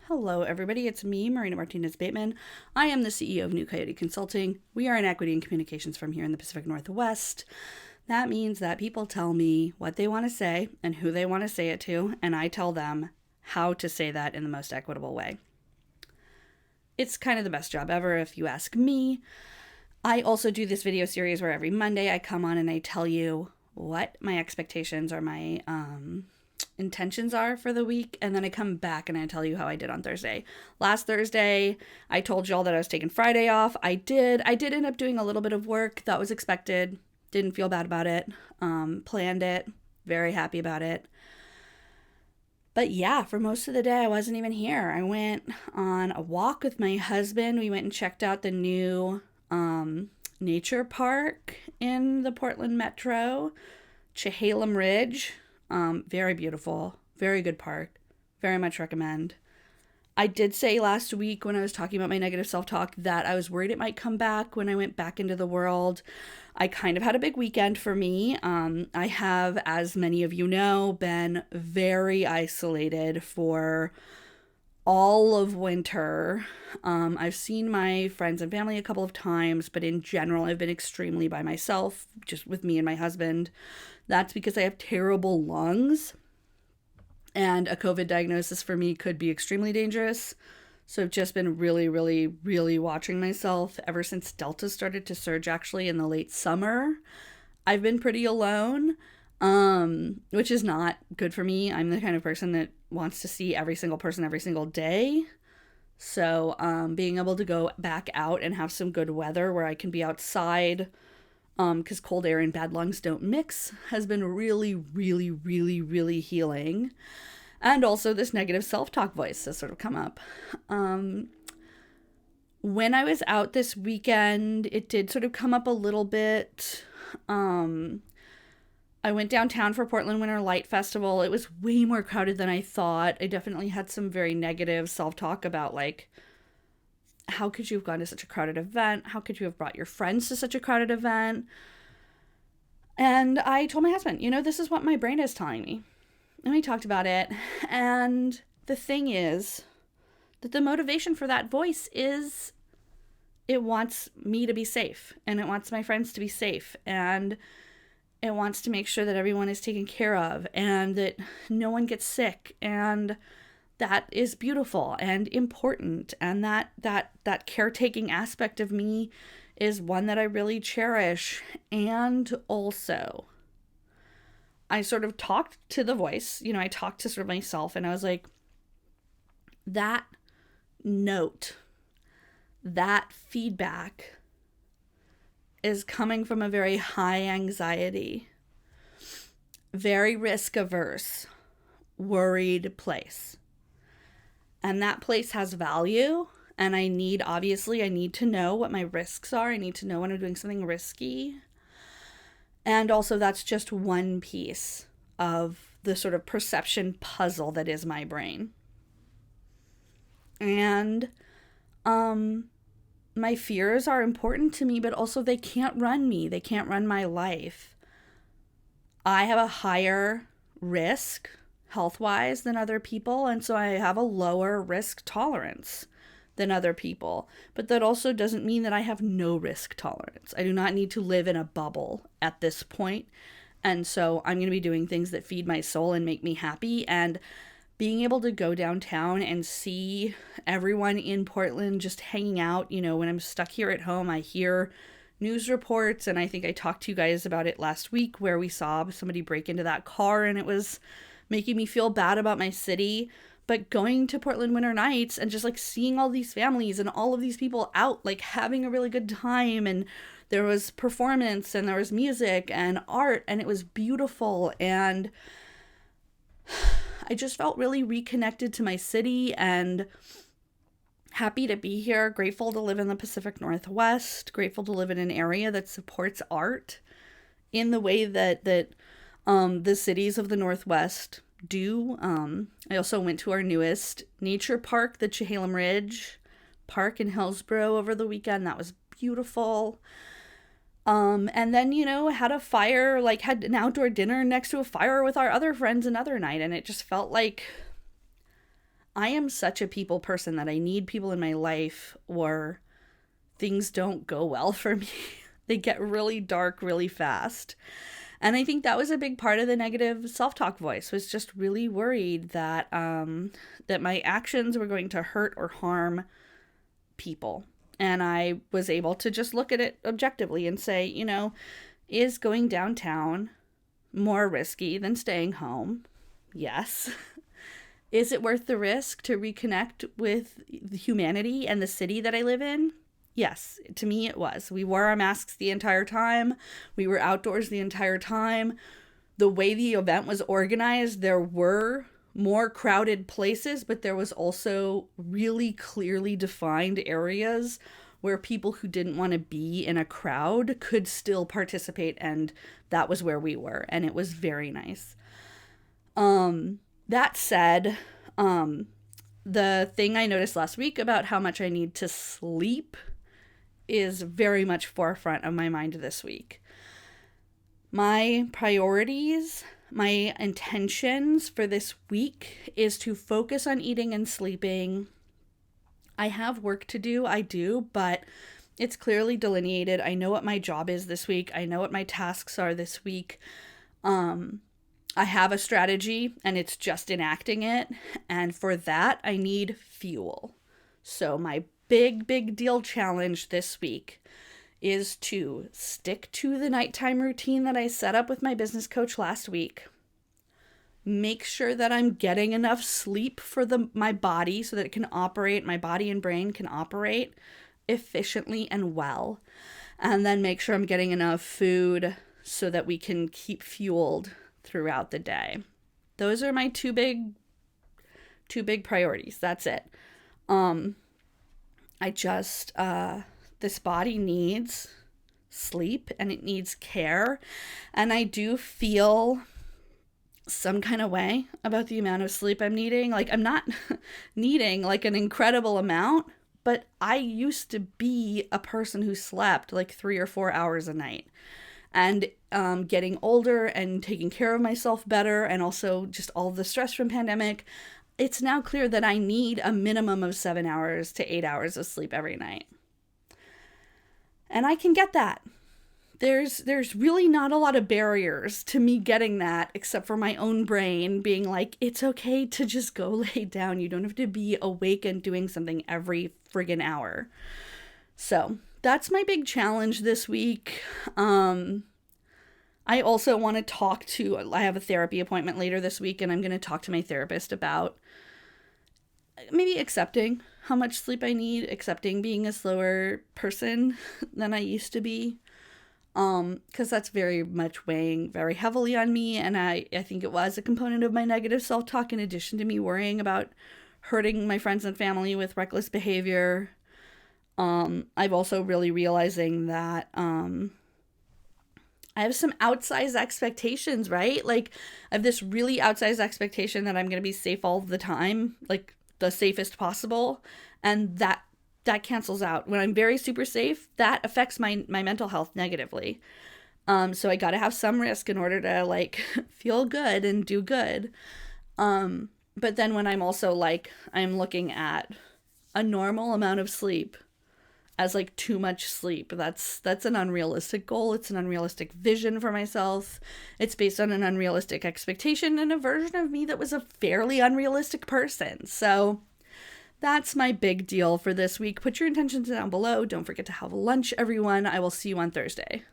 Hello, everybody. It's me, Martinez-Bateman. I am the CEO of New Coyote Consulting. We are an equity and communications firm here in the Pacific Northwest. That means that people tell me what they want to say and who they want to say it to, and I tell them how to say that in the most equitable way. It's kind of the best job ever, if you ask me. I also do this video series where every Monday I come on and I tell you what my expectations or my intentions are for the week, and then I come back and I tell you how I did on Thursday. Last Thursday, I told y'all that I was taking Friday off. I did end up doing a little bit of work. That was expected. Didn't feel bad about it. Planned it. Very happy about it. But yeah, for most of the day, I wasn't even here. I went on a walk with my husband. We went and checked out the new nature park in the Portland Metro, Chehalem Ridge. Very beautiful, very good park, very much recommend. I did say last week when I was talking about my negative self-talk that I was worried it might come back when I went back into the world. I kind of had a big weekend for me. I have, as many of you know, been very isolated for all of winter. I've seen my friends and family a couple of times, but in general, I've been extremely by myself, just with me and my husband. That's because I have terrible lungs, and a COVID diagnosis for me could be extremely dangerous. So I've just been really, really, really watching myself ever since Delta started to surge, actually, in the late summer. I've been pretty alone, which is not good for me. I'm the kind of person that wants to see every single person every single day. So being able to go back out and have some good weather where I can be outside, because cold air and bad lungs don't mix, has been really, really, really, really healing. And also this negative self-talk voice has sort of come up. When I was out this weekend, it did sort of come up a little bit. I went downtown for Portland Winter Light Festival. It was way more crowded than I thought. I definitely had some very negative self-talk about, like, how could you have gone to such a crowded event? How could you have brought your friends to such a crowded event? And I told my husband, this is what my brain is telling me. And we talked about it. And the thing is that the motivation for that voice is it wants me to be safe, and it wants my friends to be safe, and it wants to make sure that everyone is taken care of and that no one gets sick, and that is beautiful and important, and that caretaking aspect of me is one that I really cherish. And also, I sort of talked to the voice, I talked to sort of myself, and I was like, that note, that feedback is coming from a very high anxiety, very risk-averse, worried place. And that place has value, and I need to know what my risks are. I need to know when I'm doing something risky. And also, that's just one piece of the sort of perception puzzle that is my brain. And my fears are important to me, but also they can't run me. They can't run my life. I have a higher risk health-wise than other people, and so I have a lower risk tolerance than other people. But that also doesn't mean that I have no risk tolerance. I do not need to live in a bubble at this point. And so I'm going to be doing things that feed my soul and make me happy. And being able to go downtown and see everyone in Portland just hanging out, when I'm stuck here at home, I hear news reports, and I think I talked to you guys about it last week where we saw somebody break into that car, and it was making me feel bad about my city. But going to Portland Winter Nights and just, like, seeing all these families and all of these people out, like, having a really good time, and there was performance and there was music and art, and it was beautiful, and I just felt really reconnected to my city and happy to be here, grateful to live in the Pacific Northwest, grateful to live in an area that supports art in the way that the cities of the Northwest do. I also went to our newest nature park, the Chehalem Ridge Park in Hillsborough over the weekend. That was beautiful. And then, had a fire, had an outdoor dinner next to a fire with our other friends another night. And it just felt like I am such a people person that I need people in my life or things don't go well for me. They get really dark really fast. And I think that was a big part of the negative self-talk voice, was just really worried that that my actions were going to hurt or harm people. And I was able to just look at it objectively and say, is going downtown more risky than staying home? Yes. Is it worth the risk to reconnect with humanity and the city that I live in? Yes, to me it was. We wore our masks the entire time. We were outdoors the entire time. The way the event was organized, there were more crowded places, but there was also really clearly defined areas where people who didn't want to be in a crowd could still participate, and that was where we were, and it was very nice. That said, the thing I noticed last week about how much I need to sleep is very much forefront of my mind this week. My priorities, my intentions for this week is to focus on eating and sleeping. I have work to do, I do, but it's clearly delineated. I know what my job is this week. I know what my tasks are this week. I have a strategy and it's just enacting it. And for that, I need fuel. So my big deal challenge this week is to stick to the nighttime routine that I set up with my business coach last week. Make sure that I'm getting enough sleep for my body so that it can operate, my body and brain can operate efficiently and well. And then make sure I'm getting enough food so that we can keep fueled throughout the day. Those are my two big priorities. That's it. This body needs sleep and it needs care. And I do feel some kind of way about the amount of sleep I'm needing. Like, I'm not needing like an incredible amount, but I used to be a person who slept like 3 or 4 hours a night. And getting older and taking care of myself better, and also just all the stress from pandemic, it's now clear that I need a minimum of 7 hours to 8 hours of sleep every night. And I can get that. There's really not a lot of barriers to me getting that, except for my own brain being like, it's okay to just go lay down. You don't have to be awake and doing something every friggin' hour. So that's my big challenge this week. I also want to I have a therapy appointment later this week, and I'm going to talk to my therapist about maybe accepting how much sleep I need, accepting being a slower person than I used to be. Because that's very much weighing very heavily on me, and I think it was a component of my negative self-talk, in addition to me worrying about hurting my friends and family with reckless behavior. I've also really realizing that I have some outsized expectations, right? Like, I have this really outsized expectation that I'm going to be safe all the time, like the safest possible, and that cancels out. When I'm very super safe, that affects my mental health negatively. So I got to have some risk in order to like feel good and do good. But then when I'm also like, I'm looking at a normal amount of sleep as like too much sleep, that's an unrealistic goal. It's an unrealistic vision for myself. It's based on an unrealistic expectation and a version of me that was a fairly unrealistic person. So that's my big deal for this week. Put your intentions down below. Don't forget to have lunch, everyone. I will see you on Thursday.